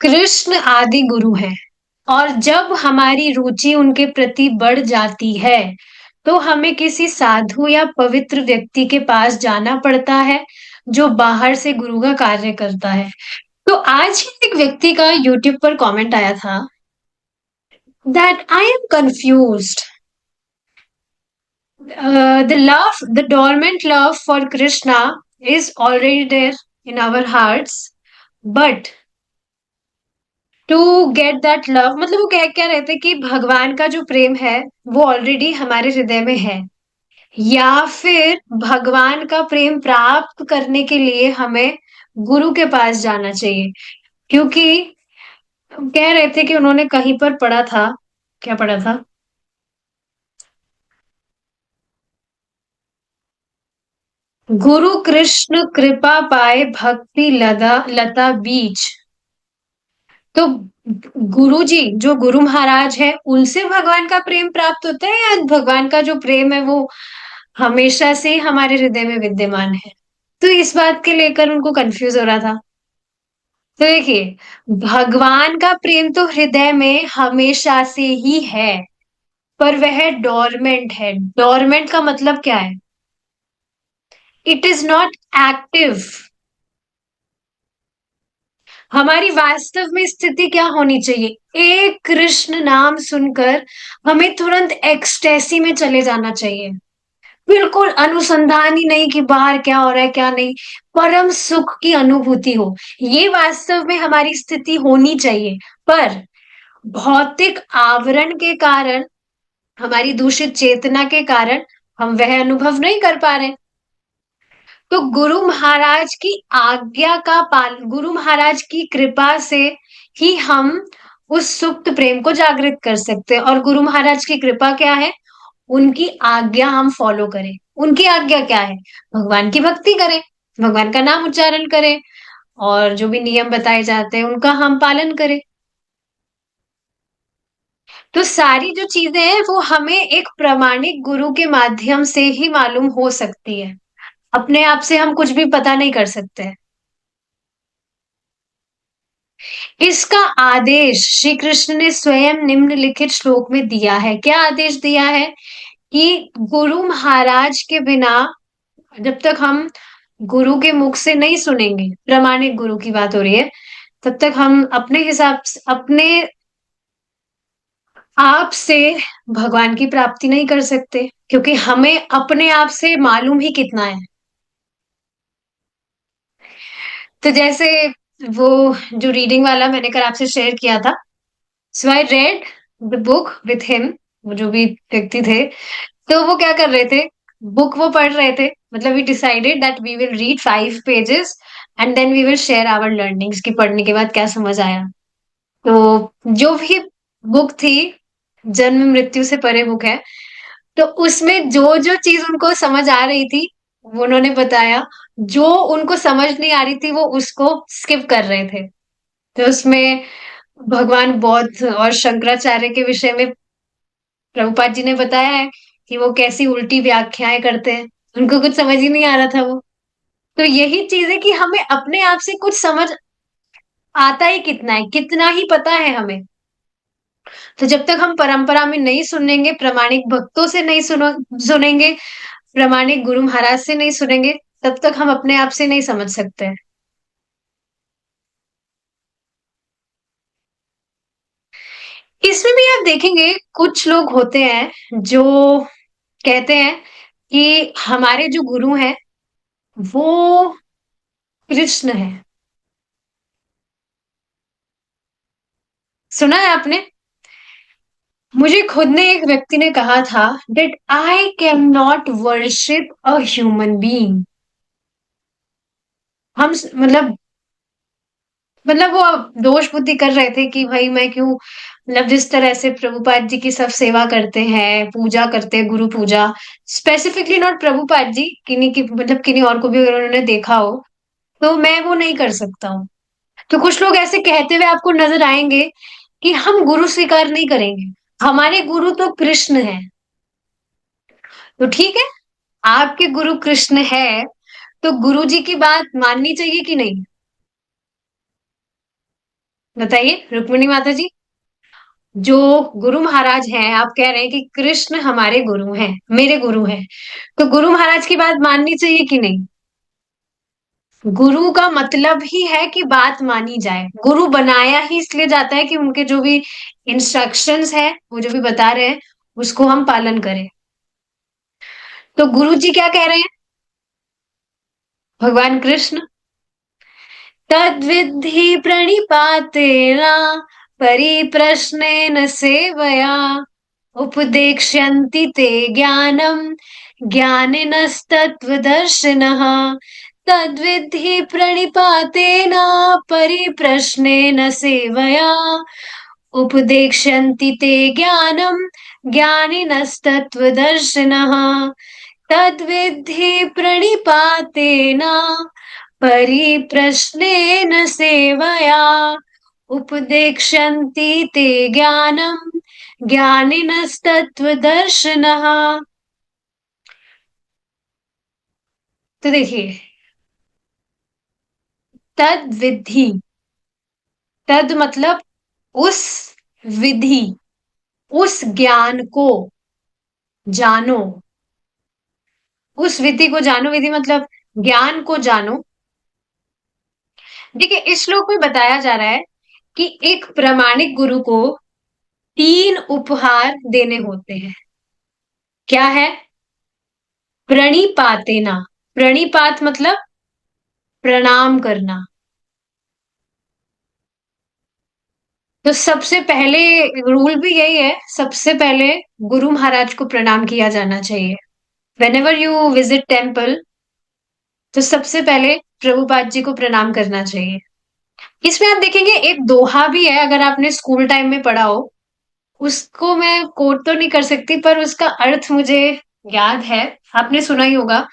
कृष्ण आदि गुरु हैं और जब हमारी रुचि उनके प्रति बढ़ जाती है, तो हमें किसी साधु या पवित्र व्यक्ति के पास जाना पड़ता है, जो बाहर से गुरु का कार्य करता है। तो आज ही एक व्यक्ति का यूट्यूब पर कमेंट आया था that I am confused. The dormant love for Krishna is already there in our hearts, but to get that love, मतलब वो कह क्या रहे थे कि भगवान का जो प्रेम है वो ऑलरेडी हमारे हृदय में है, या फिर भगवान का प्रेम प्राप्त करने के लिए हमें गुरु के पास जाना चाहिए। क्योंकि कह रहे थे कि उन्होंने कहीं पर पढ़ा था, क्या पढ़ा था, गुरु कृष्ण कृपा पाए भक्ति लदा लता बीच। तो गुरु जी जो गुरु महाराज है उनसे भगवान का प्रेम प्राप्त होता है, या भगवान का जो प्रेम है वो हमेशा से ही हमारे हृदय में विद्यमान है। तो इस बात के लेकर उनको कंफ्यूज हो रहा था। तो देखिए, भगवान का प्रेम तो हृदय में हमेशा से ही है, पर वह डोरमेंट है। डोरमेंट का मतलब क्या है? It is not active. हमारी वास्तव में स्थिति क्या होनी चाहिए? एक कृष्ण नाम सुनकर हमें तुरंत एक्सटेसी में चले जाना चाहिए। बिल्कुल अनुसंधान ही नहीं कि बाहर क्या हो रहा है क्या नहीं, परम सुख की अनुभूति हो। ये वास्तव में हमारी स्थिति होनी चाहिए। पर भौतिक आवरण के कारण, हमारी दूषित चेतना के कारण हम वह अनुभव नहीं कर पा रहे। तो गुरु महाराज की आज्ञा का पालन, गुरु महाराज की कृपा से ही हम उस सुप्त प्रेम को जागृत कर सकते हैं। और गुरु महाराज की कृपा क्या है? उनकी आज्ञा हम फॉलो करें। उनकी आज्ञा क्या है? भगवान की भक्ति करें, भगवान का नाम उच्चारण करें, और जो भी नियम बताए जाते हैं उनका हम पालन करें। तो सारी जो चीजें हैं वो हमें एक प्रामाणिक गुरु के माध्यम से ही मालूम हो सकती है। अपने आप से हम कुछ भी पता नहीं कर सकते हैं। इसका आदेश श्री कृष्ण ने स्वयं निम्नलिखित श्लोक में दिया है। क्या आदेश दिया है? कि गुरु महाराज के बिना, जब तक हम गुरु के मुख से नहीं सुनेंगे, प्रामाणिक गुरु की बात हो रही है, तब तक हम अपने हिसाब से, अपने आप से भगवान की प्राप्ति नहीं कर सकते, क्योंकि हमें अपने आप से मालूम ही कितना है। तो जैसे वो जो रीडिंग वाला मैंने कल आपसे शेयर किया था, so I read the book with him, वो जो भी व्यक्ति थे, तो वो क्या कर रहे थे, बुक वो पढ़ रहे थे। मतलब we decided that we will read 5 pages and then we will share our learnings, की पढ़ने के बाद क्या समझ आया। तो जो भी बुक थी, जन्म मृत्यु से परे बुक है, तो उसमें जो जो चीज उनको समझ आ रही थी वो उन्होंने बताया। जो उनको समझ नहीं आ रही थी वो उसको स्किप कर रहे थे। तो उसमें भगवान बौद्ध और शंकराचार्य के विषय में प्रभुपाद जी ने बताया है कि वो कैसी उल्टी व्याख्याएं करते हैं। उनको कुछ समझ ही नहीं आ रहा था वो। तो यही चीज है कि हमें अपने आप से कुछ समझ आता ही कितना है, कितना ही पता है हमें। तो जब तक हम परंपरा में नहीं सुनेंगे, प्रामाणिक भक्तों से नहीं सुनेंगे, प्रामाणिक गुरु महाराज से नहीं सुनेंगे, तब तक हम अपने आप से नहीं समझ सकते हैं। इसमें भी आप देखेंगे कुछ लोग होते हैं जो कहते हैं कि हमारे जो गुरु हैं वो कृष्ण है। सुना है आपने? मुझे खुद ने एक व्यक्ति ने कहा था that I cannot worship a human being। मतलब वो दोष बुद्धि कर रहे थे कि भाई मैं क्यों, मतलब जिस तरह से प्रभुपाद जी की सब सेवा करते हैं, पूजा करते हैं, गुरु पूजा, स्पेसिफिकली नॉट प्रभुपाद जी, किन्हीं की, मतलब किन्हीं और को भी अगर उन्होंने देखा हो, तो मैं वो नहीं कर सकता हूँ। तो कुछ लोग ऐसे कहते हुए आपको नजर आएंगे कि हम गुरु स्वीकार नहीं करेंगे, हमारे गुरु तो कृष्ण है। तो ठीक है, आपके गुरु कृष्ण है, तो गुरु जी की बात माननी चाहिए कि नहीं? बताइए रुक्मिणी माता जी। जो गुरु महाराज हैं, आप कह रहे हैं कि कृष्ण हमारे गुरु हैं, मेरे गुरु हैं, तो गुरु महाराज की बात माननी चाहिए कि नहीं? गुरु का मतलब ही है कि बात मानी जाए। गुरु बनाया ही इसलिए जाता है कि उनके जो भी इंस्ट्रक्शंस है, वो जो भी बता रहे हैं, उसको हम पालन करें। तो गुरु जी क्या कह रहे हैं? भगवान कृष्ण, तद्विद्धि प्रणिपातेन परिप्रश्नेन सेवया उपदेक्ष्यन्ति ते ज्ञानम् ज्ञानिनस्तत्त्वदर्शिनः। तद्विद्धि प्रणिपातेन परिप्रश्नेन सेवया उपदेक्ष्यन्ति ते ज्ञानम् ज्ञानिनस्तत्त्वदर्शिनः। तद्विद्धि प्रणिपातेन परिप्रश्नेन सेवया उपदेक्ष्यन्ति ते ज्ञानम् ज्ञानिनस्तत्त्वदर्शिनः। तो देखिए, तद विधि, तद मतलब उस विधि, उस ज्ञान को जानो। उस विधि को जानो, विधि मतलब ज्ञान को जानो। देखिए, इस श्लोक में बताया जा रहा है कि एक प्रामाणिक गुरु को 3 उपहार देने होते हैं। क्या है? प्रणिपातेना। प्रणिपात मतलब प्रणाम करना। तो सबसे पहले रूल भी यही है, सबसे पहले गुरु महाराज को प्रणाम किया जाना चाहिए। वेनेवर यू विजिट टेम्पल, तो सबसे पहले प्रभुपाद जी को प्रणाम करना चाहिए। इसमें आप देखेंगे एक दोहा भी है, अगर आपने स्कूल टाइम में पढ़ा हो। उसको मैं कोट तो नहीं कर सकती, पर उसका अर्थ मुझे याद है। आपने सुना ही होगा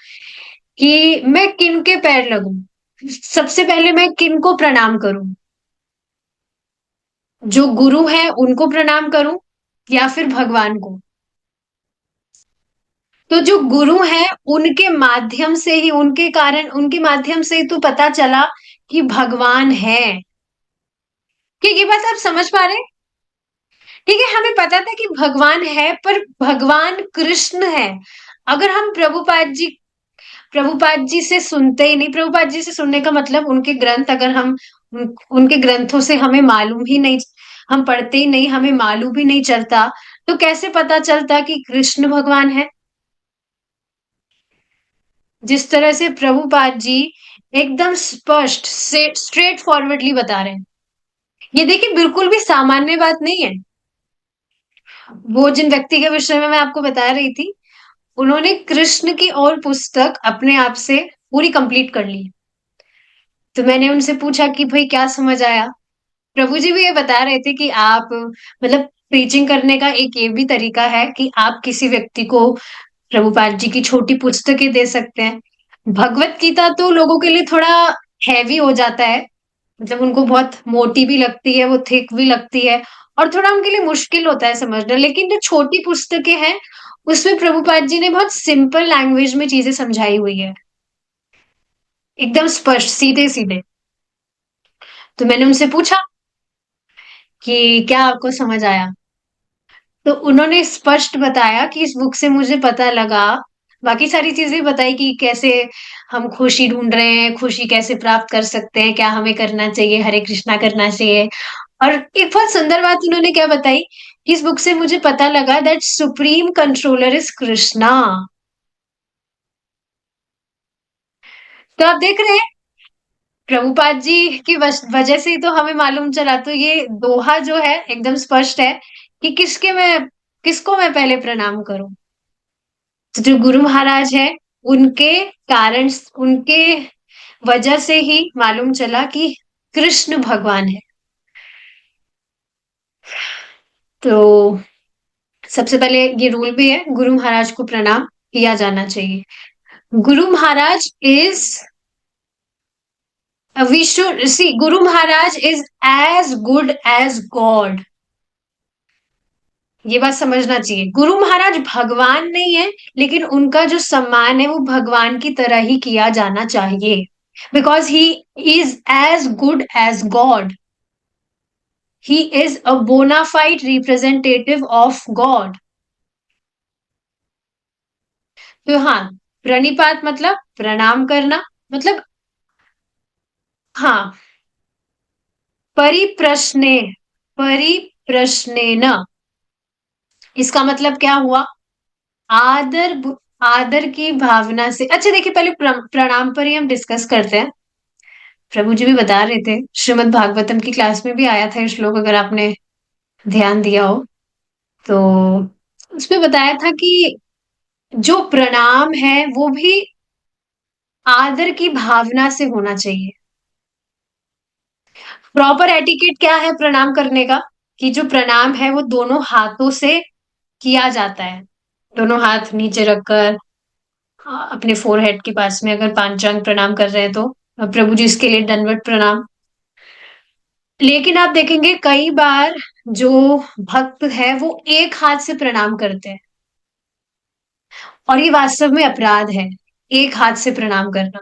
कि मैं किन के पैर लगूं, सबसे पहले मैं किन को प्रणाम करूं? जो गुरु है उनको प्रणाम करूं या फिर भगवान को? तो जो गुरु है उनके माध्यम से ही, उनके कारण, उनके माध्यम से ही तो पता चला कि भगवान है। क्या ये बात आप समझ पा रहे हैं? ठीक है, हमें पता था कि भगवान है, पर भगवान कृष्ण है। अगर हम प्रभुपाद जी से सुनते ही नहीं, प्रभुपाद जी से सुनने का मतलब उनके ग्रंथ, अगर हम उनके ग्रंथों से हमें मालूम ही नहीं, हम पढ़ते ही नहीं, हमें मालूम ही नहीं चलता, तो कैसे पता चलता कि कृष्ण भगवान है? जिस तरह से प्रभुपाद जी एकदम स्पष्ट से स्ट्रेट फॉरवर्डली बता रहे हैं, ये देखिए बिल्कुल भी सामान्य बात नहीं है। वो जिन व्यक्ति के विषय में मैं आपको बता रही थी, उन्होंने कृष्ण की और पुस्तक अपने आप से पूरी कंप्लीट कर ली। तो मैंने उनसे पूछा कि भाई क्या समझ आया? प्रभु जी भी ये बता रहे थे कि आप, मतलब प्रीचिंग करने का एक ये भी तरीका है कि आप किसी व्यक्ति को प्रभुपाद जी की छोटी पुस्तकें दे सकते हैं। भगवत गीता तो लोगों के लिए थोड़ा हैवी हो जाता है, मतलब उनको बहुत मोटी भी लगती है, वो थिक भी लगती है, और थोड़ा उनके लिए मुश्किल होता है समझना। लेकिन जो छोटी पुस्तकें हैं, उसमें प्रभुपाद जी ने बहुत सिंपल लैंग्वेज में चीजें समझाई हुई है, एकदम स्पष्ट, सीधे सीधे। तो मैंने उनसे पूछा कि क्या आपको समझ आया? तो उन्होंने स्पष्ट बताया कि इस बुक से मुझे पता लगा, बाकी सारी चीजें बताई कि कैसे हम खुशी ढूंढ रहे हैं, खुशी कैसे प्राप्त कर सकते हैं, क्या हमें करना चाहिए, हरे कृष्णा करना चाहिए। और एक बहुत सुंदर बात उन्होंने क्या बताई कि इस बुक से मुझे पता लगा that supreme controller is Krishna. तो आप देख रहे हैं, प्रभुपाद जी की वजह से ही तो हमें मालूम चला। तो ये दोहा जो है एकदम स्पष्ट है कि किसको मैं पहले प्रणाम करूं। तो जो गुरु महाराज है, उनके कारण, उनके वजह से ही मालूम चला कि कृष्ण भगवान है। तो सबसे पहले ये रूल भी है, गुरु महाराज को प्रणाम किया जाना चाहिए। Guru Maharaj is, we should see, Guru Maharaj is as good as God. ये बात समझना चाहिए, गुरु महाराज भगवान नहीं है, लेकिन उनका जो सम्मान है वो भगवान की तरह ही किया जाना चाहिए, because he is as good as God. He is a bona fide representative of God. तो हाँ, प्रणिपात मतलब प्रणाम करना, मतलब हाँ। परिप्रश्ने, परिप्रश्नेन, इसका मतलब क्या हुआ? आदर की भावना से। अच्छा देखिए, पहले प्रणाम पर ही हम डिस्कस करते हैं। प्रभु जी भी बता रहे थे, श्रीमद् भागवतम की क्लास में भी आया था ये श्लोक, अगर आपने ध्यान दिया हो तो। उसमें बताया था कि जो प्रणाम है वो भी आदर की भावना से होना चाहिए। प्रॉपर एटिकेट क्या है प्रणाम करने का? कि जो प्रणाम है वो दोनों हाथों से किया जाता है। दोनों हाथ नीचे रखकर, अपने फोरहेड के पास में अगर पांचांग प्रणाम कर रहे हैं तो प्रभु जी इसके लिए दंडवत प्रणाम। लेकिन आप देखेंगे कई बार जो भक्त है वो एक हाथ से प्रणाम करते हैं, और ये वास्तव में अपराध है, एक हाथ से प्रणाम करना।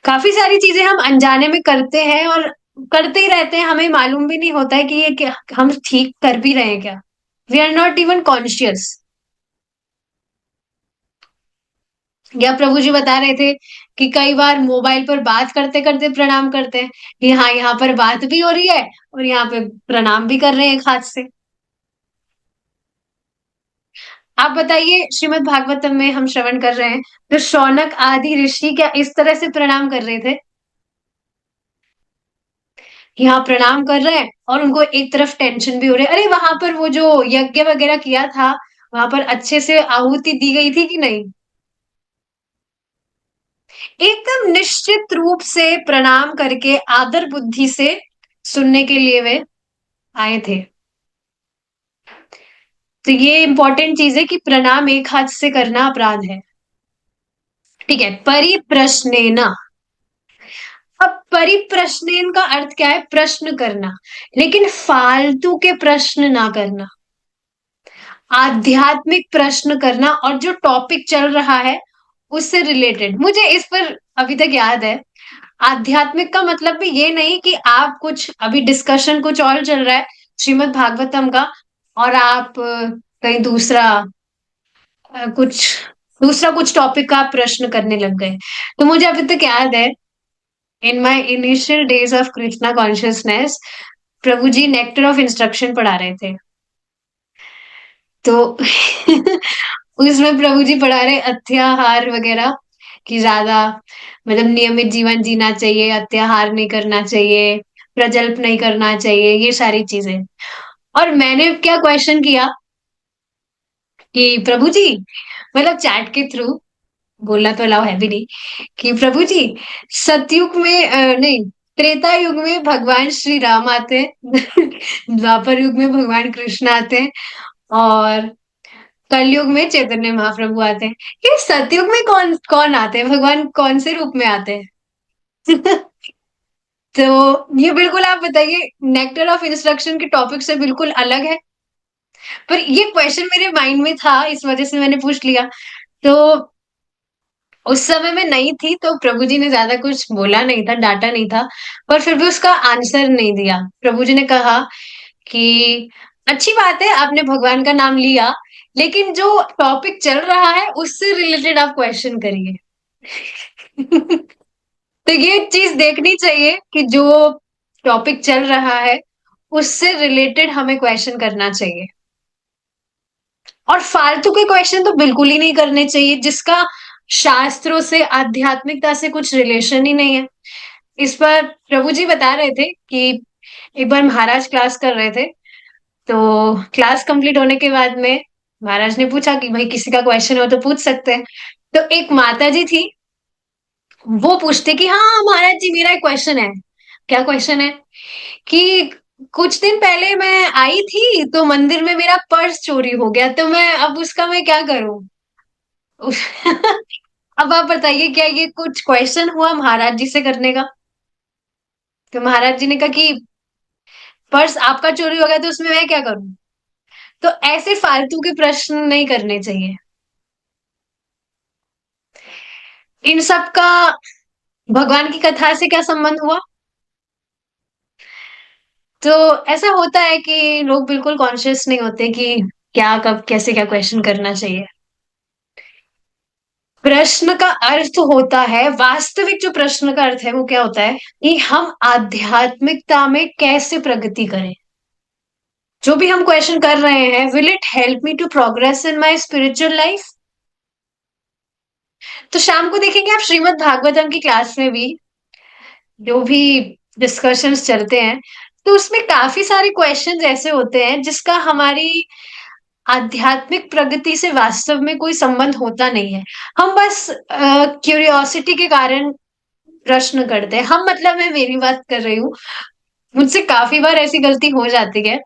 काफी सारी चीजें हम अनजाने में करते हैं और करते ही रहते हैं, हमें मालूम भी नहीं होता है कि ये क्या हम ठीक कर भी रहे हैं क्या। We are not even conscious. या प्रभु जी बता रहे थे कि कई बार मोबाइल पर बात करते करते प्रणाम करते हैं, कि हाँ यहाँ पर बात भी हो रही है और यहाँ पे प्रणाम भी कर रहे हैं एक हाथ से। आप बताइए, श्रीमद् भागवतम में हम श्रवण कर रहे हैं, तो शौनक आदि ऋषि क्या इस तरह से प्रणाम कर रहे थे? यहाँ प्रणाम कर रहे हैं और उनको एक तरफ टेंशन भी हो रही है, अरे वहां पर वो जो यज्ञ वगैरह किया था, वहां पर अच्छे से आहुति दी गई थी कि नहीं? एकदम निश्चित रूप से प्रणाम करके आदर बुद्धि से सुनने के लिए वे आए थे। तो ये इंपॉर्टेंट चीज है कि प्रणाम एक हाथ से करना अपराध है। ठीक है, परिप्रश्नेन। अब परिप्रश्नेन का अर्थ क्या है? प्रश्न करना, लेकिन फालतू के प्रश्न ना करना, आध्यात्मिक प्रश्न करना, और जो टॉपिक चल रहा है उससे रिलेटेड। मुझे इस पर अभी तक याद है, आध्यात्मिक का मतलब भी ये नहीं कि आप कुछ अभी डिस्कशन कुछ और चल रहा है श्रीमद् भागवतम का, और आप कहीं कुछ दूसरा कुछ टॉपिक का आप प्रश्न करने लग गए। तो मुझे अभी तक याद है, in my initial days of Krishna consciousness, प्रभु जी नेक्टर ऑफ इंस्ट्रक्शन पढ़ा रहे थे। तो उसमें प्रभु जी पढ़ा रहे अत्याहार वगैरह, कि ज्यादा मतलब नियमित जीवन जीना चाहिए, अत्याहार नहीं करना चाहिए, प्रजल्प नहीं करना चाहिए, ये सारी चीजें। और मैंने क्या क्वेश्चन किया कि प्रभु जी, मतलब चैट के थ्रू, बोलना तो अलाउ है भी नहीं, कि प्रभु जी सतयुग में नहीं, त्रेता युग में भगवान श्री राम आते हैं, द्वापर युग में भगवान कृष्ण आते हैं, और कलयुग में चैतन्य महाप्रभु आते हैं। ये सतयुग में कौन कौन आते हैं, भगवान कौन से रूप में आते हैं? तो ये बिल्कुल आप बताइए, नेक्टर ऑफ इंस्ट्रक्शन के टॉपिक से बिल्कुल अलग है। पर ये क्वेश्चन मेरे माइंड में था, इस वजह से मैंने पूछ लिया। तो उस समय में नहीं थी तो प्रभु जी ने ज्यादा कुछ बोला नहीं था, डांटा नहीं था, पर फिर भी उसका आंसर नहीं दिया। प्रभु जी ने कहा कि अच्छी बात है आपने भगवान का नाम लिया, लेकिन जो टॉपिक चल रहा है उससे रिलेटेड आप क्वेश्चन करिए। तो ये चीज देखनी चाहिए कि जो टॉपिक चल रहा है उससे रिलेटेड हमें क्वेश्चन करना चाहिए, और फालतू के क्वेश्चन तो बिल्कुल ही नहीं करने चाहिए जिसका शास्त्रों से, आध्यात्मिकता से कुछ रिलेशन ही नहीं है। इस पर प्रभु जी बता रहे थे कि एक बार महाराज क्लास कर रहे थे, तो क्लास कंप्लीट होने के बाद में महाराज ने पूछा कि भाई किसी का क्वेश्चन हो तो पूछ सकते हैं। तो एक माता जी थी, वो पूछते कि हाँ महाराज जी मेरा एक क्वेश्चन है। क्या क्वेश्चन है? कि कुछ दिन पहले मैं आई थी तो मंदिर में मेरा पर्स चोरी हो गया, तो मैं अब उसका मैं क्या करूं? अब आप बताइए, क्या ये कुछ क्वेश्चन हुआ महाराज जी से करने का? तो महाराज जी ने कहा कि पर्स आपका चोरी हो गया तो उसमें मैं क्या करूं? तो ऐसे फालतू के प्रश्न नहीं करने चाहिए। इन सब का भगवान की कथा से क्या संबंध हुआ? तो ऐसा होता है कि लोग बिल्कुल कॉन्शियस नहीं होते कि क्या कब कैसे क्या क्वेश्चन करना चाहिए। प्रश्न का अर्थ होता है, वास्तविक जो प्रश्न का अर्थ है वो क्या होता है कि हम आध्यात्मिकता में कैसे प्रगति करें। जो भी हम क्वेश्चन कर रहे हैं, will it help me to progress in my spiritual life. तो शाम को देखेंगे आप श्रीमद् भागवतम की क्लास में भी जो भी डिस्कशंस चलते हैं, तो उसमें काफी सारे क्वेश्चंस ऐसे होते हैं जिसका हमारी आध्यात्मिक प्रगति से वास्तव में कोई संबंध होता नहीं है। हम बस क्यूरियोसिटी के कारण प्रश्न करते हैं। हम मतलब मैं मेरी बात कर रही हूँ, मुझसे काफी बार ऐसी गलती हो जाती है।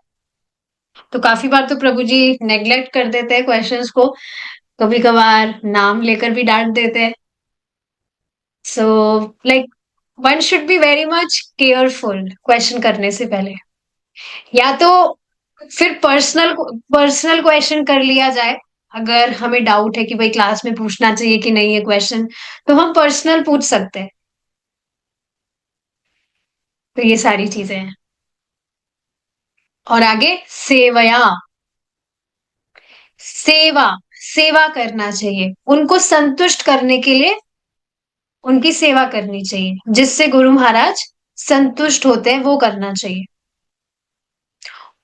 तो काफी बार तो प्रभु जी नेग्लेक्ट कर देते हैं क्वेश्चंस को, कभी कभार नाम लेकर भी डांट देते हैं। So like one should be very much careful question करने से पहले। या तो फिर पर्सनल पर्सनल क्वेश्चन कर लिया जाए। अगर हमें डाउट है कि भाई क्लास में पूछना चाहिए कि नहीं है क्वेश्चन, तो हम पर्सनल पूछ सकते हैं। तो ये सारी चीजें हैं। और आगे सेवया, सेवा, सेवा करना चाहिए, उनको संतुष्ट करने के लिए उनकी सेवा करनी चाहिए, जिससे गुरु महाराज संतुष्ट होते हैं वो करना चाहिए।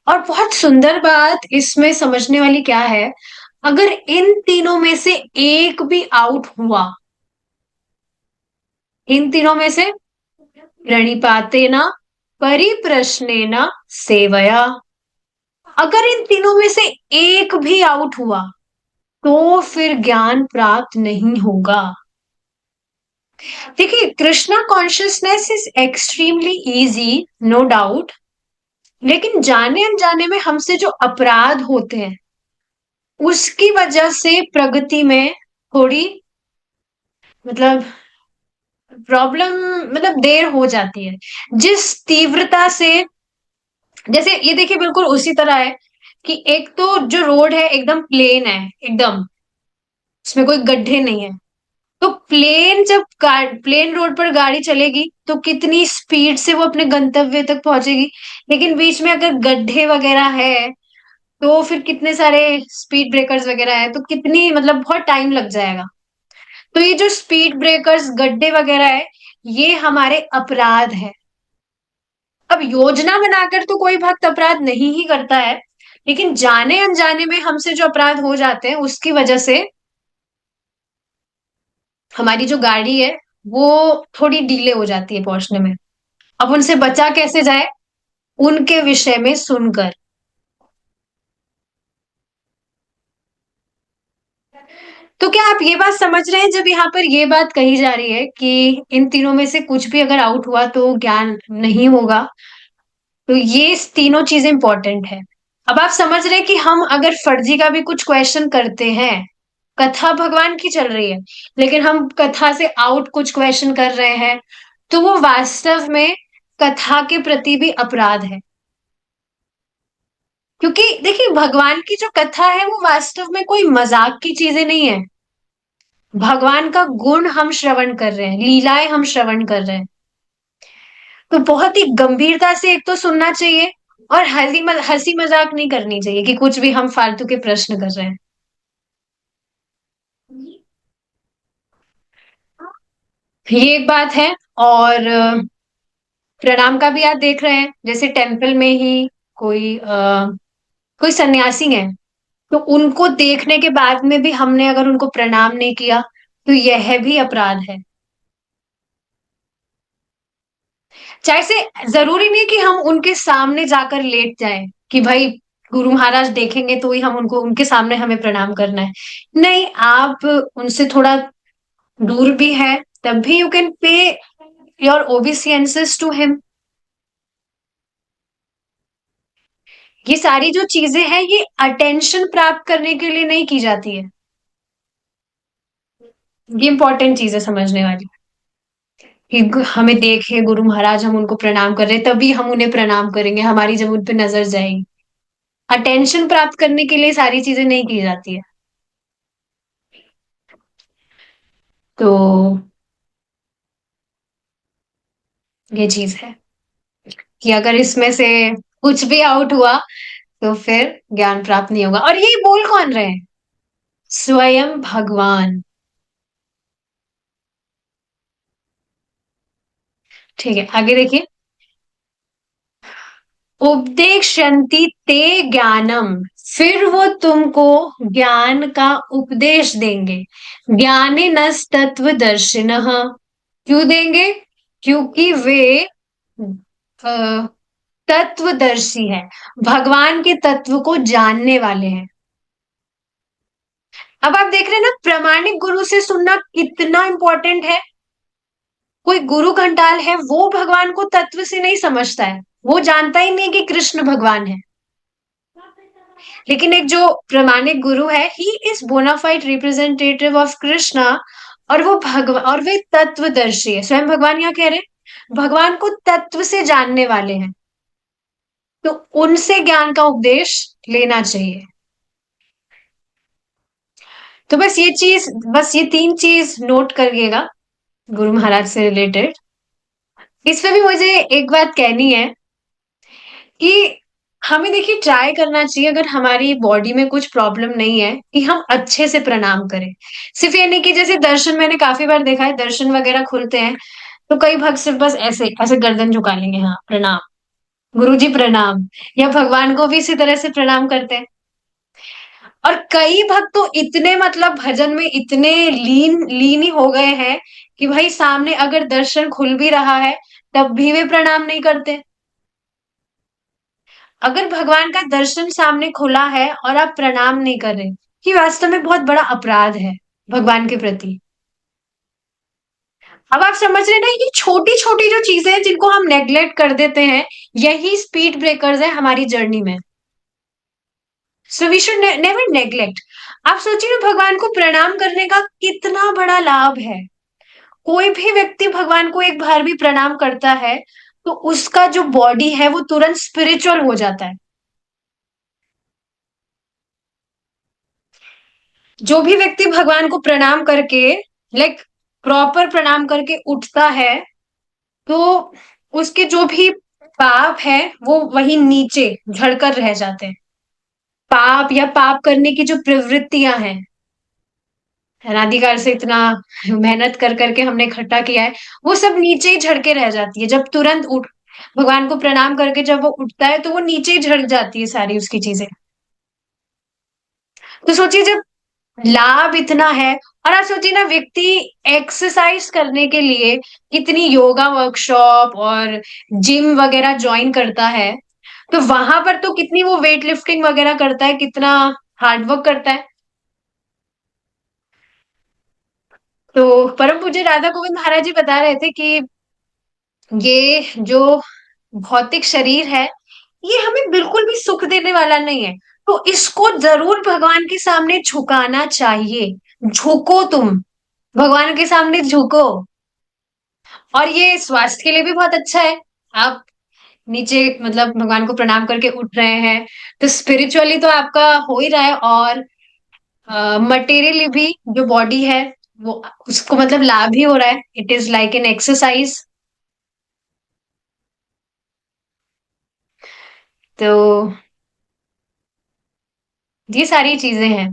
और बहुत सुंदर बात इसमें समझने वाली क्या है, अगर इन तीनों में से एक भी आउट हुआ, इन तीनों में से प्रणिपातेन, परिप्रश्नेन, सेवया, अगर इन तीनों में से एक भी आउट हुआ तो फिर ज्ञान प्राप्त नहीं होगा। देखिए, Krishna consciousness is extremely easy, no doubt. लेकिन जाने अनजाने में हमसे जो अपराध होते हैं उसकी वजह से प्रगति में थोड़ी मतलब प्रॉब्लम, मतलब देर हो जाती है। जिस तीव्रता से, जैसे ये देखिए बिल्कुल उसी तरह है कि एक तो जो रोड है एकदम प्लेन है, एकदम उसमें कोई गड्ढे नहीं है। तो प्लेन जब प्लेन रोड पर गाड़ी चलेगी तो कितनी स्पीड से वो अपने गंतव्य तक पहुंचेगी। लेकिन बीच में अगर गड्ढे वगैरह है तो फिर कितने सारे स्पीड ब्रेकर्स वगैरह है, तो कितनी मतलब बहुत टाइम लग जाएगा। तो ये जो स्पीड ब्रेकर्स गड्ढे वगैरह है, ये हमारे अपराध है। अब योजना बनाकर तो कोई भक्त अपराध नहीं ही करता है, लेकिन जाने अनजाने में हमसे जो अपराध हो जाते हैं उसकी वजह से हमारी जो गाड़ी है वो थोड़ी डीले हो जाती है पहुंचने में। अब उनसे बचा कैसे जाए, उनके विषय में सुनकर। तो क्या आप ये बात समझ रहे हैं, जब यहाँ पर ये बात कही जा रही है कि इन तीनों में से कुछ भी अगर आउट हुआ तो ज्ञान नहीं होगा, तो ये तीनों चीजें इंपॉर्टेंट है। अब आप समझ रहे हैं कि हम अगर फर्जी का भी कुछ क्वेश्चन करते हैं, कथा भगवान की चल रही है लेकिन हम कथा से आउट कुछ क्वेश्चन कर रहे हैं, तो वो वास्तव में कथा के प्रति भी अपराध है। क्योंकि देखिए, भगवान की जो कथा है वो वास्तव में कोई मजाक की चीजें नहीं है। भगवान का गुण हम श्रवण कर रहे हैं, लीलाएं हम श्रवण कर रहे हैं। तो बहुत ही गंभीरता से एक तो सुनना चाहिए, और हंसी मजाक नहीं करनी चाहिए कि कुछ भी हम फालतू के प्रश्न कर रहे हैं। ये एक बात है। और प्रणाम का भी आप देख रहे हैं, जैसे टेम्पल में ही कोई कोई सन्यासी है, तो उनको देखने के बाद में भी हमने अगर उनको प्रणाम नहीं किया तो यह भी अपराध है। चाहे से जरूरी नहीं कि हम उनके सामने जाकर लेट जाएं कि भाई गुरु महाराज देखेंगे तो ही हम उनको, उनके सामने हमें प्रणाम करना है। नहीं, आप उनसे थोड़ा दूर भी है तब भी you can pay your obeisances to him. ये सारी जो चीजें हैं ये अटेंशन प्राप्त करने के लिए नहीं की जाती है। ये इंपॉर्टेंट चीज है समझने वाली, कि हमें देखे गुरु महाराज, हम उनको प्रणाम कर रहे हैं तभी हम उन्हें प्रणाम करेंगे, हमारी जब उन पे नजर जाएगी। अटेंशन प्राप्त करने के लिए सारी चीजें नहीं की जाती है। तो ये चीज है। कि अगर इसमें से कुछ भी आउट हुआ तो फिर ज्ञान प्राप्त नहीं होगा। और ये बोल कौन रहे हैं? स्वयं भगवान। ठीक है, आगे देखिए। उपदेशयन्ति ते ज्ञानम, फिर वो तुमको ज्ञान का उपदेश देंगे। ज्ञानिनस् तत्वदर्शिनः, क्यों देंगे? क्योंकि वे अ, तत्वदर्शी है, भगवान के तत्व को जानने वाले हैं। अब आप देख रहे हैं ना, प्रामाणिक गुरु से सुनना कितना इंपॉर्टेंट है। कोई गुरु घंटाल है, वो भगवान को तत्व से नहीं समझता है, वो जानता ही नहीं कि कृष्ण भगवान है। लेकिन एक जो प्रामाणिक गुरु है, he is bonafide representative of Krishna. और वो भगवान, और वे तत्वदर्शी है, स्वयं भगवान यहाँ कह रहे हैं भगवान को तत्व से जानने वाले हैं, तो उनसे ज्ञान का उपदेश लेना चाहिए। तो बस ये चीज, बस ये तीन चीज नोट करिएगा गुरु महाराज से रिलेटेड। इसमें भी मुझे एक बात कहनी है कि हमें देखिए ट्राई करना चाहिए, अगर हमारी बॉडी में कुछ प्रॉब्लम नहीं है, कि हम अच्छे से प्रणाम करें। सिर्फ ये नहीं कि जैसे दर्शन, मैंने काफी बार देखा है दर्शन वगैरह खुलते हैं तो कई भक्त सिर्फ बस ऐसे ऐसे गर्दन झुका लेंगे, हाँ प्रणाम, गुरु जी प्रणाम, या भगवान को भी इसी तरह से प्रणाम करते हैं। और कई भक्त तो इतने मतलब भजन में इतने लीन लीन ही हो गए हैं कि भाई सामने अगर दर्शन खुल भी रहा है तब भी वे प्रणाम नहीं करते। अगर भगवान का दर्शन सामने खुला है और आप प्रणाम नहीं कर रहे, ये वास्तव में बहुत बड़ा अपराध है भगवान के प्रति। अब आप समझ रहे हैं ना, ये छोटी छोटी जो चीजें हैं जिनको हम नेग्लेक्ट कर देते हैं, यही स्पीड ब्रेकर्स है हमारी जर्नी में। So we should never neglect. आप सोचिए ना, भगवान को प्रणाम करने का कितना बड़ा लाभ है। कोई भी व्यक्ति भगवान को एक बार भी प्रणाम करता है तो उसका जो बॉडी है वो तुरंत स्पिरिचुअल हो जाता है। जो भी व्यक्ति भगवान को प्रणाम करके, लाइक प्रॉपर प्रणाम करके उठता है, तो उसके जो भी पाप है वो वहीं नीचे झड़कर रह जाते हैं। पाप या पाप करने की जो प्रवृत्तियां हैं, अनादिकाल से इतना मेहनत कर करके हमने इकट्ठा किया है, वो सब नीचे ही झड़ के रह जाती है। जब तुरंत उठ, भगवान को प्रणाम करके जब वो उठता है तो वो नीचे ही झड़ जाती है सारी उसकी चीजें। तो सोचिए, जब लाभ इतना है, और आप सोचिए ना, व्यक्ति एक्सरसाइज करने के लिए कितनी योगा वर्कशॉप और जिम वगैरह ज्वाइन करता है, तो वहां पर तो कितनी वो वेट लिफ्टिंग वगैरह करता है, कितना हार्डवर्क करता है। तो परम पूज्य राधा गोविंद महाराज जी बता रहे थे कि ये जो भौतिक शरीर है, ये हमें बिल्कुल भी सुख देने वाला नहीं है, तो इसको जरूर भगवान के सामने झुकाना चाहिए। झुको तुम, भगवान के सामने झुको। और ये स्वास्थ्य के लिए भी बहुत अच्छा है। आप नीचे मतलब भगवान को प्रणाम करके उठ रहे हैं, तो स्पिरिचुअली तो आपका हो ही रहा है, और मटेरियली भी जो बॉडी है वो, उसको मतलब लाभ ही हो रहा है। It is like an exercise. तो ये सारी चीजें हैं।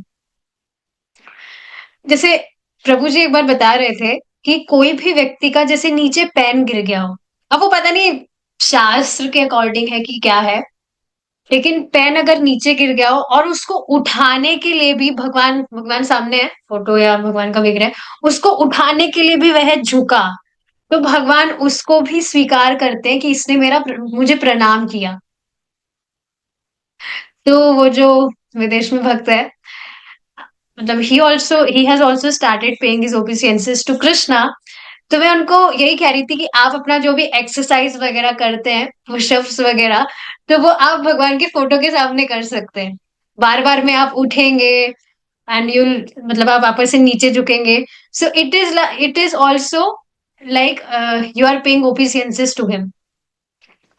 जैसे प्रभु जी एक बार बता रहे थे कि कोई भी व्यक्ति का जैसे नीचे पेन गिर गया हो, अब वो पता नहीं शास्त्र के अकॉर्डिंग है कि क्या है, लेकिन पेन अगर नीचे गिर गया हो और उसको उठाने के लिए भी भगवान, भगवान सामने है फोटो या भगवान का विग्रह, उसको उठाने के लिए भी वह झुका, तो भगवान उसको भी स्वीकार करते हैं कि इसने मुझे प्रणाम किया। तो वो जो विदेश में भक्त है, मतलब he has also started paying his obeisances to Krishna. तो मैं उनको यही कह रही थी कि आप अपना जो भी एक्सरसाइज वगैरह करते हैं, पुशअप्स वगैरह, तो वो आप भगवान के फोटो के सामने कर सकते हैं। बार बार में आप उठेंगे एंड यू, मतलब आप वापस से नीचे झुकेंगे। So it is also like you are paying obeisances to him.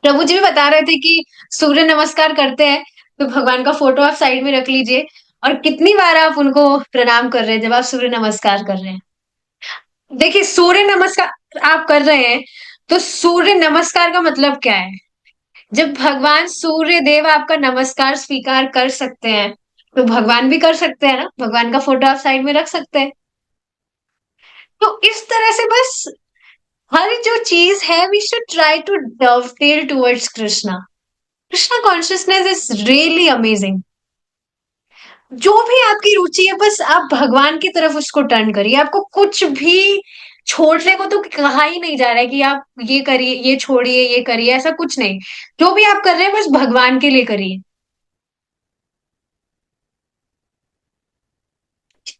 Prabhu ji भी बता रहे थे कि सूर्य नमस्कार करते हैं तो भगवान का फोटो आप साइड में रख लीजिए, और कितनी बार आप उनको प्रणाम कर रहे हैं जब आप सूर्य नमस्कार कर रहे हैं। देखिए, सूर्य नमस्कार आप कर रहे हैं, तो सूर्य नमस्कार का मतलब क्या है? जब भगवान सूर्य देव आपका नमस्कार स्वीकार कर सकते हैं, तो भगवान भी कर सकते हैं ना, भगवान का फोटो आप साइड में रख सकते हैं। तो इस तरह से बस हर जो चीज है, we should try to dovetail towards Krishna. Krishna consciousness is really amazing. जो भी आपकी रुचि है, बस आप भगवान की तरफ उसको टर्न करिए। आपको कुछ भी छोड़ने को तो कहा ही नहीं जा रहा है कि आप ये करिए, ये छोड़िए, ये करिए, ऐसा कुछ नहीं। जो भी आप कर रहे हैं, बस भगवान के लिए करिए।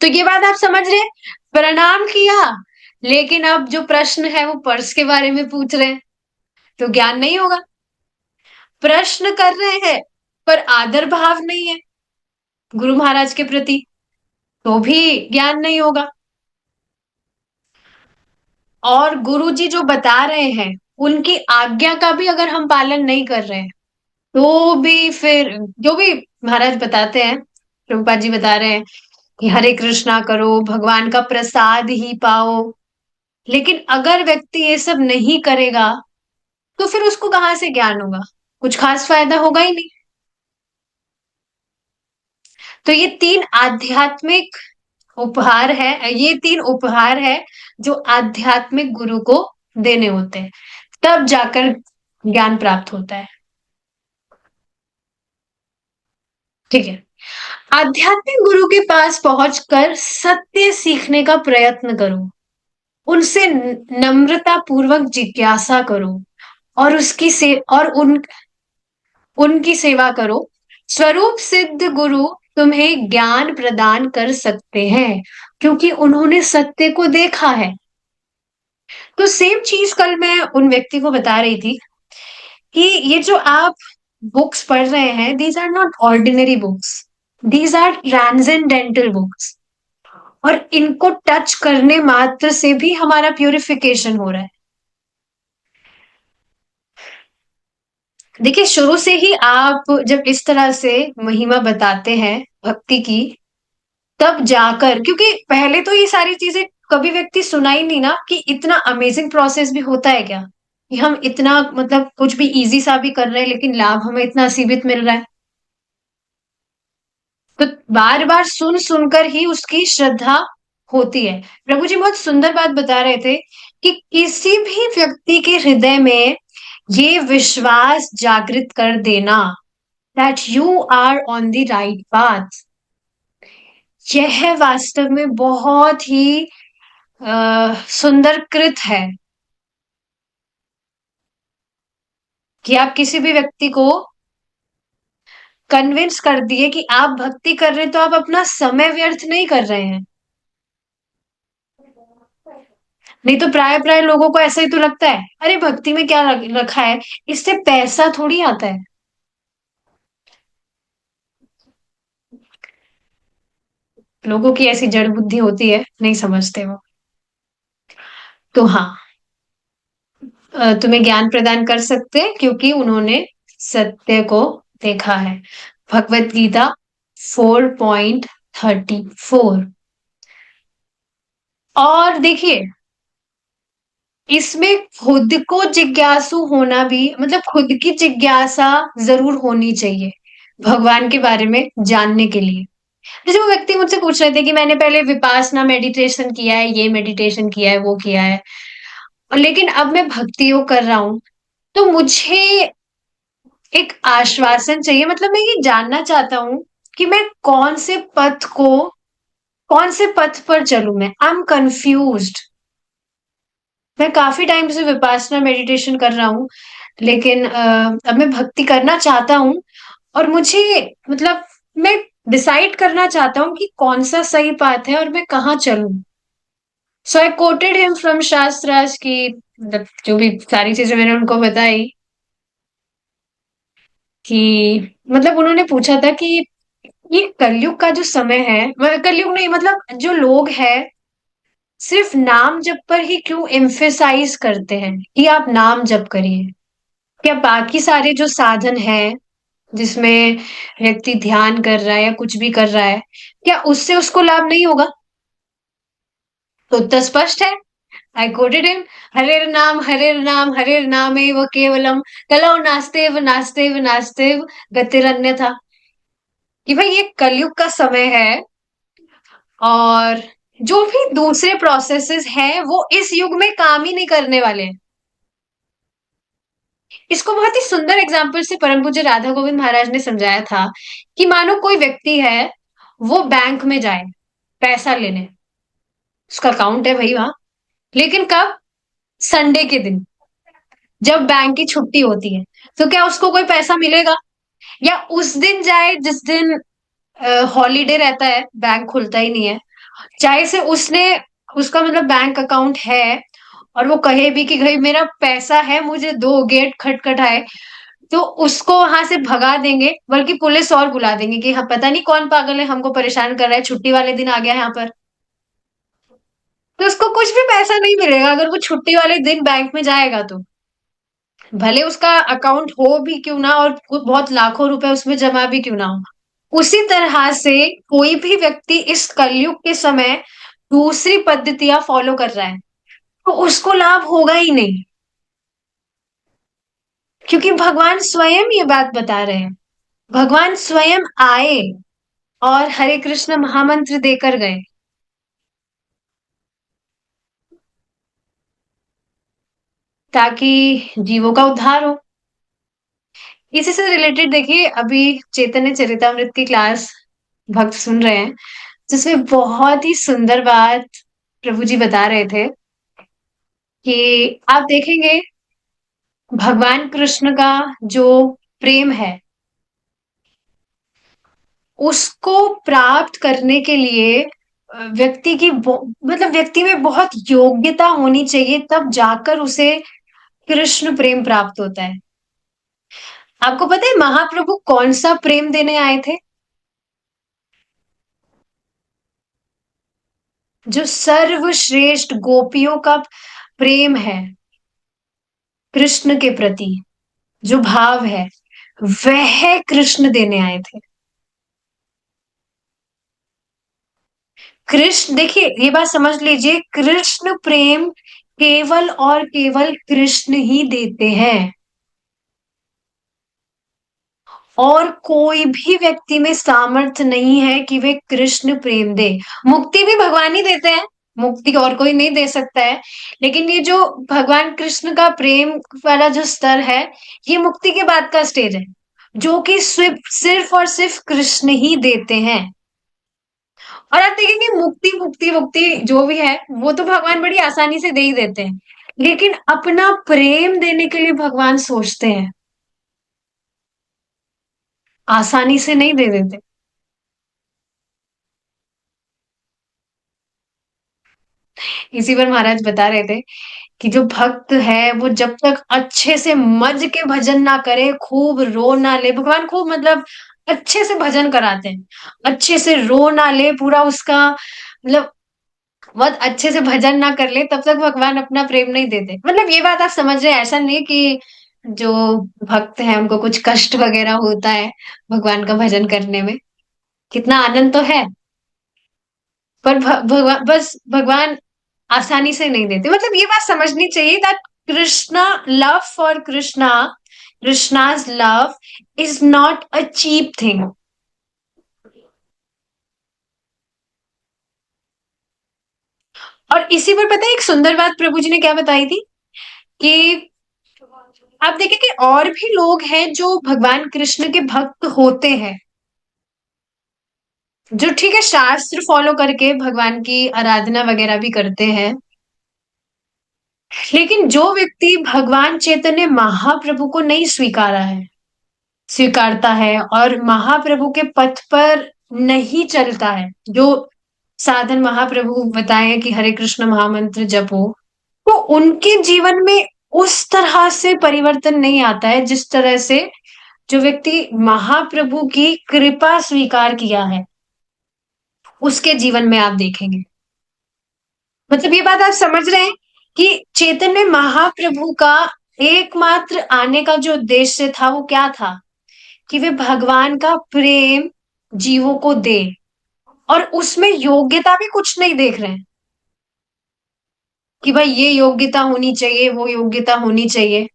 तो ये बात आप समझ रहे हैं? प्रणाम किया, लेकिन अब जो प्रश्न है वो पर्स के बारे में पूछ रहे हैं, तो ज्ञान नहीं होगा। प्रश्न कर रहे हैं पर आदर भाव नहीं है गुरु महाराज के प्रति, तो भी ज्ञान नहीं होगा। और गुरु जी जो बता रहे हैं, उनकी आज्ञा का भी अगर हम पालन नहीं कर रहे हैं, तो भी फिर जो भी महाराज बताते हैं, प्रभुपाद जी बता रहे हैं कि हरे कृष्णा करो, भगवान का प्रसाद ही पाओ। लेकिन अगर व्यक्ति ये सब नहीं करेगा, तो फिर उसको कहाँ से ज्ञान होगा? कुछ खास फायदा होगा ही नहीं। तो ये तीन आध्यात्मिक उपहार है, ये तीन उपहार है जो आध्यात्मिक गुरु को देने होते हैं, तब जाकर ज्ञान प्राप्त होता है। ठीक है। आध्यात्मिक गुरु के पास पहुंचकर सत्य सीखने का प्रयत्न करो, उनसे नम्रता पूर्वक जिज्ञासा करो, और उसकी से और उनकी सेवा करो। स्वरूप सिद्ध गुरु तुम्हें ज्ञान प्रदान कर सकते हैं, क्योंकि उन्होंने सत्य को देखा है। तो सेम चीज कल मैं उन व्यक्ति को बता रही थी कि ये जो आप बुक्स पढ़ रहे हैं, these are not ordinary books, these are transcendental books. और इनको टच करने मात्र से भी हमारा प्यूरिफिकेशन हो रहा है। देखिए, शुरू से ही आप जब इस तरह से महिमा बताते हैं भक्ति की, तब जाकर, क्योंकि पहले तो ये सारी चीजें कभी व्यक्ति सुना ही नहीं ना, कि इतना अमेजिंग प्रोसेस भी होता है क्या, कि हम इतना मतलब कुछ भी इजी सा भी कर रहे हैं, लेकिन लाभ हमें इतना सीमित मिल रहा है। तो बार बार सुन सुनकर ही उसकी श्रद्धा होती है। प्रभु जी बहुत सुंदर बात बता रहे थे कि किसी भी व्यक्ति के हृदय में ये विश्वास जागृत कर देना, that you are on the right path, यह वास्तव में बहुत ही सुंदर कृत है। कि आप किसी भी व्यक्ति को कन्विंस कर दिए कि आप भक्ति कर रहे हैं, तो आप अपना समय व्यर्थ नहीं कर रहे हैं। नहीं तो प्राय प्राय लोगों को ऐसा ही तो लगता है, अरे भक्ति में क्या रखा है, इससे पैसा थोड़ी आता है। लोगों की ऐसी जड़ बुद्धि होती है, नहीं समझते वो। तो हाँ, तुम्हें ज्ञान प्रदान कर सकते हैं, क्योंकि उन्होंने सत्य को देखा है। भगवत गीता 4.34। और देखिए, इसमें खुद को जिज्ञासु होना भी, मतलब खुद की जिज्ञासा जरूर होनी चाहिए भगवान के बारे में जानने के लिए। जैसे वो व्यक्ति मुझसे पूछ रहे थे कि मैंने पहले विपासना मेडिटेशन किया है, ये मेडिटेशन किया है, वो किया है, और लेकिन अब मैं भक्ति योग कर रहा हूँ, तो मुझे एक आश्वासन चाहिए। मतलब मैं ये जानना चाहता हूँ कि मैं कौन से पथ पर चलूं। मैं आई एम कंफ्यूज्ड। मैं काफी टाइम से विपासना मेडिटेशन कर रहा हूँ, लेकिन अब मैं भक्ति करना चाहता हूँ, और मुझे मतलब मैं डिसाइड करना चाहता हूँ कि कौन सा सही पाथ है और मैं कहाँ चलूं। सो I quoted him from shastras की, मतलब जो भी सारी चीजें मैंने उनको बताई, कि मतलब उन्होंने पूछा था कि ये कलयुग का जो समय है, कलयुग नहीं, मतलब जो लोग हैं सिर्फ नाम जप पर ही क्यों एम्फेसाइज करते हैं कि आप नाम जप करिए। क्या बाकी सारे जो साधन हैं, जिसमें व्यक्ति ध्यान कर रहा है या कुछ भी कर रहा है, क्या उससे उसको लाभ नहीं होगा? तो उत्तर स्पष्ट है, आई कोटेड हिम, हरे नाम एव केवलम, कलौ नास्तेव नास्तेव गतिरन्य था। कि भाई ये कलयुग का समय है, और जो भी दूसरे प्रोसेसेस हैं वो इस युग में काम ही नहीं करने वाले हैं। इसको बहुत ही सुंदर एग्जाम्पल से परम पूज्य राधा गोविंद महाराज ने समझाया था कि मानो कोई व्यक्ति है, वो बैंक में जाए पैसा लेने, उसका अकाउंट है भाई वहां, लेकिन कब? संडे के दिन, जब बैंक की छुट्टी होती है। तो क्या उसको कोई पैसा मिलेगा? या उस दिन जाए जिस दिन हॉलीडे रहता है, बैंक खुलता ही नहीं है, चाहे से उसने, उसका मतलब बैंक अकाउंट है, और वो कहे भी कि भाई मेरा पैसा है, मुझे दो, गेट खटखटाए, तो उसको वहां से भगा देंगे, बल्कि पुलिस और बुला देंगे कि हाँ पता नहीं कौन पागल है, हमको परेशान कर रहा है, छुट्टी वाले दिन आ गया है यहाँ पर। तो उसको कुछ भी पैसा नहीं मिलेगा अगर वो छुट्टी वाले दिन बैंक में जाएगा तो, भले उसका अकाउंट हो भी क्यों ना, और बहुत लाखों रुपए उसमें जमा भी क्यों ना हो। उसी तरह से कोई भी व्यक्ति इस कलयुग के समय दूसरी पद्धतियां फॉलो कर रहा है, तो उसको लाभ होगा ही नहीं, क्योंकि भगवान स्वयं ये बात बता रहे हैं। भगवान स्वयं आए और हरे कृष्ण महामंत्र देकर गए, ताकि जीवों का उद्धार हो। इसी से रिलेटेड देखिए, अभी चैतन्य चरितमृत की क्लास भक्त सुन रहे हैं, जिसमें बहुत ही सुंदर बात प्रभु जी बता रहे थे कि आप देखेंगे भगवान कृष्ण का जो प्रेम है, उसको प्राप्त करने के लिए व्यक्ति की मतलब व्यक्ति में बहुत योग्यता होनी चाहिए, तब जाकर उसे कृष्ण प्रेम प्राप्त होता है। आपको पता है महाप्रभु कौन सा प्रेम देने आए थे? जो सर्वश्रेष्ठ गोपियों का प्रेम है कृष्ण के प्रति, जो भाव है, वह कृष्ण देने आए थे। कृष्ण, देखिए ये बात समझ लीजिए, कृष्ण प्रेम केवल और केवल कृष्ण ही देते हैं, और कोई भी व्यक्ति में सामर्थ्य नहीं है कि वे कृष्ण प्रेम दे। मुक्ति भी भगवान ही देते हैं, मुक्ति और कोई नहीं दे सकता है, लेकिन ये जो भगवान कृष्ण का प्रेम वाला जो स्तर है, ये मुक्ति के बाद का स्टेज है, जो कि सिर्फ सिर्फ और सिर्फ कृष्ण ही देते हैं। और आप देखेंगे मुक्ति मुक्ति मुक्ति जो भी है, वो तो भगवान बड़ी आसानी से दे ही देते हैं, लेकिन अपना प्रेम देने के लिए भगवान सोचते हैं, आसानी से नहीं दे देते। इसी पर महाराज बता रहे थे कि जो भक्त है वो जब तक अच्छे से मज के भजन ना करे, खूब रो ना ले, भगवान खूब मतलब अच्छे से भजन कराते हैं, अच्छे से रो ना ले, पूरा उसका मतलब बहुत अच्छे से भजन ना कर ले, तब तक भगवान अपना प्रेम नहीं देते। मतलब ये बात आप समझ रहे हैं, ऐसा नहीं कि जो भक्त हैं उनको कुछ कष्ट वगैरह होता है भगवान का भजन करने में, कितना आनंद तो है, पर भगवान बस भगवान आसानी से नहीं देते। मतलब ये बात समझनी चाहिए that Krishna love for Krishna, Krishna's love is not a cheap thing. और इसी पर पता है एक सुंदर बात प्रभु जी ने क्या बताई थी, कि आप देखें कि और भी लोग हैं जो भगवान कृष्ण के भक्त होते हैं, जो ठीक है शास्त्र फॉलो करके भगवान की आराधना वगैरह भी करते हैं, लेकिन जो व्यक्ति भगवान चैतन्य महाप्रभु को नहीं स्वीकारा है, स्वीकारता है और महाप्रभु के पथ पर नहीं चलता है, जो साधन महाप्रभु बताए कि हरे कृष्ण महामंत्र जपो, तो उनके जीवन में उस तरह से परिवर्तन नहीं आता है जिस तरह से जो व्यक्ति महाप्रभु की कृपा स्वीकार किया है उसके जीवन में आप देखेंगे। मतलब ये बात आप समझ रहे हैं कि चैतन्य महाप्रभु का एकमात्र आने का जो उद्देश्य था वो क्या था, कि वे भगवान का प्रेम जीवों को दे, और उसमें योग्यता भी कुछ नहीं देख रहे हैं। कि भाई ये योग्यता होनी चाहिए, वो योग्यता होनी चाहिए।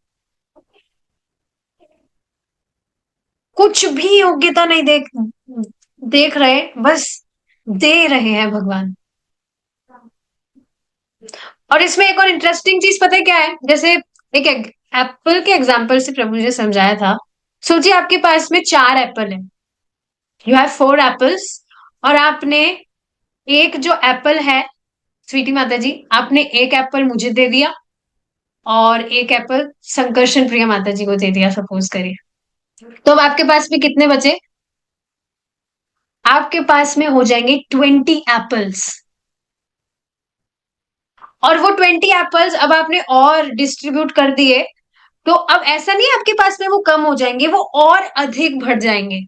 कुछ भी योग्यता नहीं देख देख रहे, बस दे रहे हैं भगवान। और इसमें एक और इंटरेस्टिंग चीज पता है क्या है? जैसे एक एप्पल के एग्जाम्पल से प्रभु जी ने समझाया था। सोचिए आपके पास में 4 एप्पल है, यू हैव 4 एप्पल्स, और आपने एक जो एप्पल है, स्वीटी माता जी, आपने एक एप्पल मुझे दे दिया और एक एप्पल संकर्षण प्रिया माता जी को दे दिया, सपोज करिए। तो अब आपके पास में कितने बचे? आपके पास में हो जाएंगे 20 एप्पल्स। और वो 20 एप्पल्स अब आपने और डिस्ट्रीब्यूट कर दिए, तो अब ऐसा नहीं है आपके पास में वो कम हो जाएंगे, वो और अधिक बढ़ जाएंगे।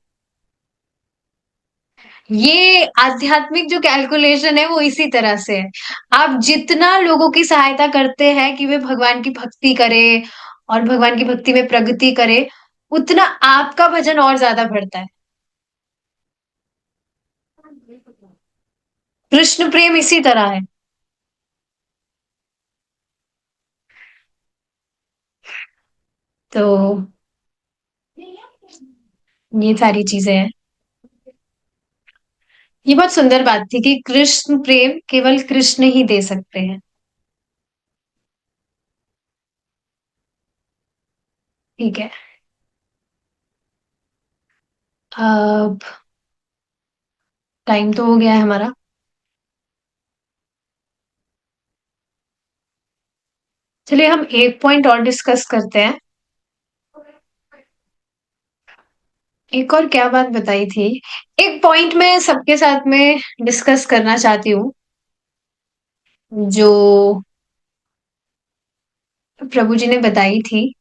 ये आध्यात्मिक जो कैलकुलेशन है वो इसी तरह से है। आप जितना लोगों की सहायता करते हैं कि वे भगवान की भक्ति करें और भगवान की भक्ति में प्रगति करे, उतना आपका भजन और ज्यादा बढ़ता है। कृष्ण प्रेम इसी तरह है। तो ये सारी चीजें हैं। ये बहुत सुंदर बात थी कि कृष्ण प्रेम केवल कृष्ण ही दे सकते हैं। ठीक है। अब टाइम तो हो गया है हमारा। चलिए हम एक पॉइंट और डिस्कस करते हैं। एक और क्या बात बताई थी? एक पॉइंट मैं सबके साथ में डिस्कस करना चाहती हूँ, जो प्रभु जी ने बताई थी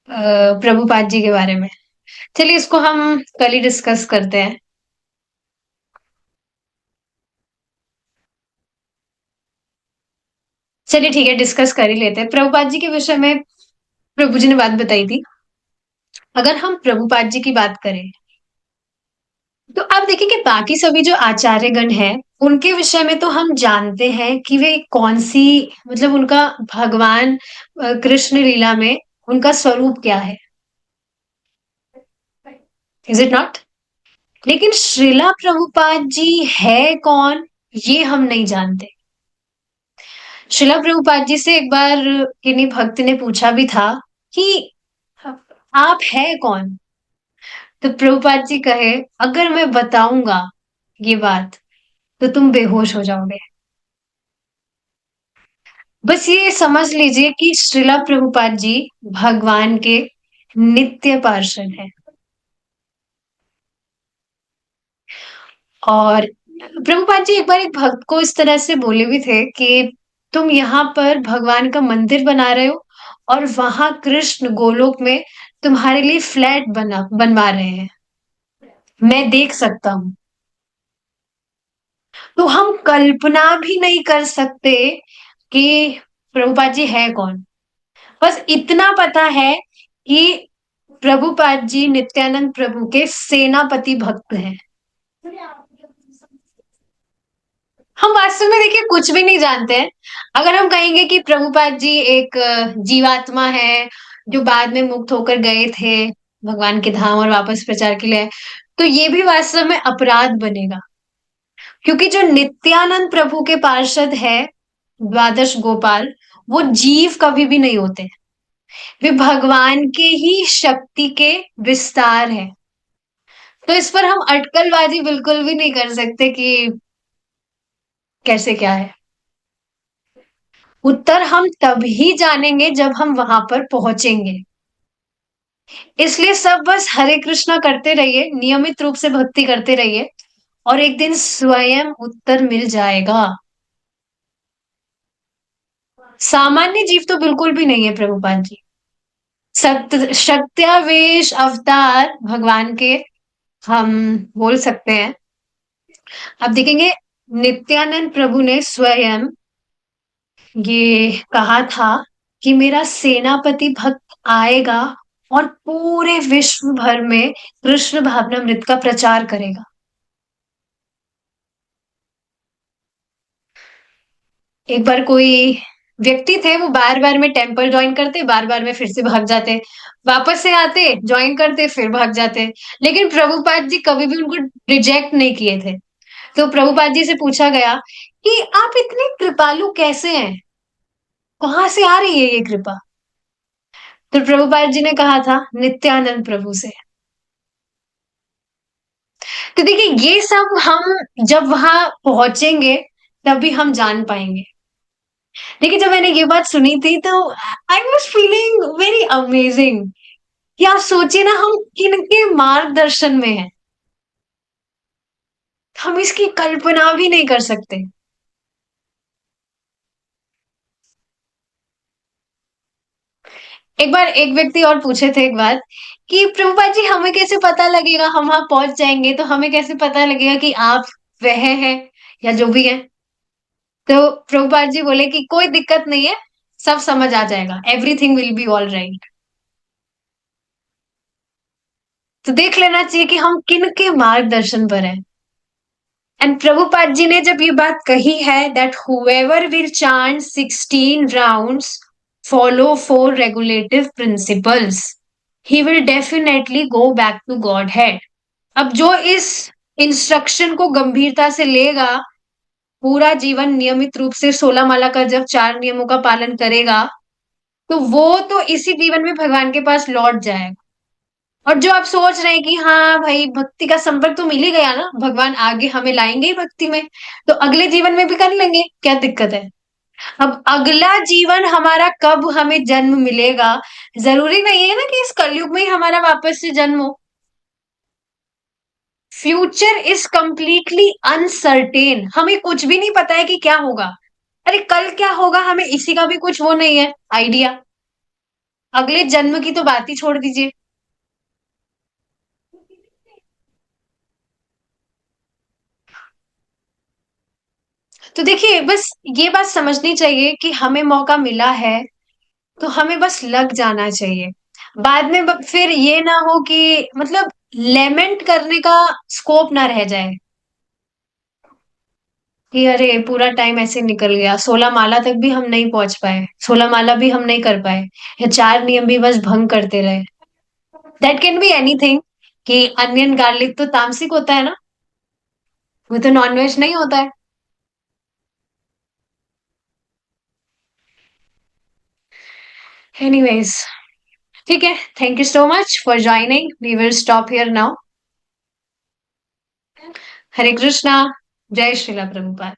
प्रभुपाद जी के बारे में। चलिए इसको हम कल ही डिस्कस करते हैं। चलिए ठीक है, डिस्कस कर ही लेते हैं प्रभुपाद जी के विषय में। प्रभु जी ने बात बताई थी। अगर हम प्रभुपाद जी की बात करें, तो आप देखिए कि बाकी सभी जो आचार्य गण हैं, उनके विषय में तो हम जानते हैं कि वे कौन सी, मतलब उनका भगवान कृष्ण लीला में उनका स्वरूप क्या है। Is it not? लेकिन श्रीला प्रभुपाद जी है कौन, ये हम नहीं जानते। श्रीला प्रभुपाद जी से एक बार किन्हीं भक्त ने पूछा भी था कि आप है कौन। तो प्रभुपाद जी कहे, अगर मैं बताऊंगा ये बात तो तुम बेहोश हो जाओगे। बस ये समझ लीजिए कि श्रीला प्रभुपाद जी भगवान के नित्य पार्षद हैं। और प्रभुपाद जी एक बार एक भक्त को इस तरह से बोले भी थे कि तुम यहाँ पर भगवान का मंदिर बना रहे हो और वहां कृष्ण गोलोक में तुम्हारे लिए फ्लैट बनवा रहे हैं, मैं देख सकता हूँ। तो हम कल्पना भी नहीं कर सकते कि प्रभुपाद जी है कौन। बस इतना पता है कि प्रभुपाद जी नित्यानंद प्रभु के सेनापति भक्त हैं। हम वास्तव में देखिए कुछ भी नहीं जानते हैं। अगर हम कहेंगे कि प्रभुपाद जी एक जीवात्मा है जो बाद में मुक्त होकर गए थे भगवान के धाम और वापस प्रचार के लिए, तो ये भी वास्तव में अपराध बनेगा। क्योंकि जो नित्यानंद प्रभु के पार्षद है, द्वादश गोपाल, वो जीव कभी भी नहीं होते। वे भगवान के ही शक्ति के विस्तार है। तो इस पर हम अटकलबाजी बिल्कुल भी नहीं कर सकते कि कैसे क्या है। उत्तर हम तभी जानेंगे जब हम वहां पर पहुंचेंगे। इसलिए सब बस हरे कृष्णा करते रहिए, नियमित रूप से भक्ति करते रहिए, और एक दिन स्वयं उत्तर मिल जाएगा। सामान्य जीव तो बिल्कुल भी नहीं है प्रभुपाद जी। सत्य सत्यावेश अवतार भगवान के हम बोल सकते हैं। अब देखेंगे नित्यानंद प्रभु ने स्वयं ये कहा था कि मेरा सेनापति भक्त आएगा और पूरे विश्व भर में कृष्ण भावनामृत का प्रचार करेगा। एक बार कोई व्यक्ति थे, वो बार बार में टेम्पल ज्वाइन करते, बार बार में फिर से भाग जाते, वापस से आते, ज्वाइन करते, फिर भाग जाते। लेकिन प्रभुपाद जी कभी भी उनको रिजेक्ट नहीं किए थे। तो प्रभुपाद जी से पूछा गया कि आप इतने कृपालु कैसे हैं, कहाँ से आ रही है ये कृपा? तो प्रभुपाद जी ने कहा था, नित्यानंद प्रभु से। तो देखिए, ये सब हम जब वहां पहुंचेंगे तभी हम जान पाएंगे। देखिए, जब मैंने ये बात सुनी थी तो I was feeling very amazing. क्या सोचिए ना, हम किनके मार्गदर्शन में हैं, हम इसकी कल्पना भी नहीं कर सकते। एक बार एक व्यक्ति और पूछे थे एक बात कि प्रभुपाद जी, हमें कैसे पता लगेगा, हम वहां पहुंच जाएंगे तो हमें कैसे पता लगेगा कि आप वह हैं या जो भी है? तो प्रभुपाद जी बोले कि कोई दिक्कत नहीं है, सब समझ आ जाएगा, everything will be all right. तो देख लेना चाहिए कि हम किन के मार्गदर्शन पर हैं। एंड प्रभुपाद जी ने जब ये बात कही है that whoever will chant 16 rounds, follow 4 regulative principles, he will definitely go back to Godhead. अब जो इस इंस्ट्रक्शन को गंभीरता से लेगा, पूरा जीवन नियमित रूप से 16 माला का जब 4 नियमों का पालन करेगा, तो वो तो इसी जीवन में भगवान के पास लौट जाएगा। और जो आप सोच रहे हैं कि हाँ भाई, भक्ति का संपर्क तो मिल ही गया ना, भगवान आगे हमें लाएंगे ही भक्ति में, तो अगले जीवन में भी कर लेंगे, क्या दिक्कत है? अब अगला जीवन हमारा कब हमें जन्म मिलेगा, जरूरी नहीं है ना कि इस कलयुग में ही हमारा वापस से जन्म हो। फ्यूचर इज कंप्लीटली अनसर्टेन, हमें कुछ भी नहीं पता है कि क्या होगा। अरे कल क्या होगा, हमें इसी का भी कुछ वो नहीं है, आइडिया। अगले जन्म की तो बात ही छोड़ दीजिए। तो देखिए, बस ये बात समझनी चाहिए कि हमें मौका मिला है तो हमें बस लग जाना चाहिए। बाद में फिर ये ना हो कि मतलब लेमेंट करने का स्कोप ना रह जाए कि अरे पूरा टाइम ऐसे निकल गया, 16 माला तक भी हम नहीं पहुंच पाए, 16 माला भी हम नहीं कर पाए, या 4 नियम भी बस भंग करते रहे। That can be anything. कि अनियन गार्लिक तो तामसिक होता है ना, वो तो नॉनवेज नहीं होता है। एनीवेज, ठीक है, thank you so much for joining, we will stop here now. Hare Krishna. जय श्रीला प्रभुपाद।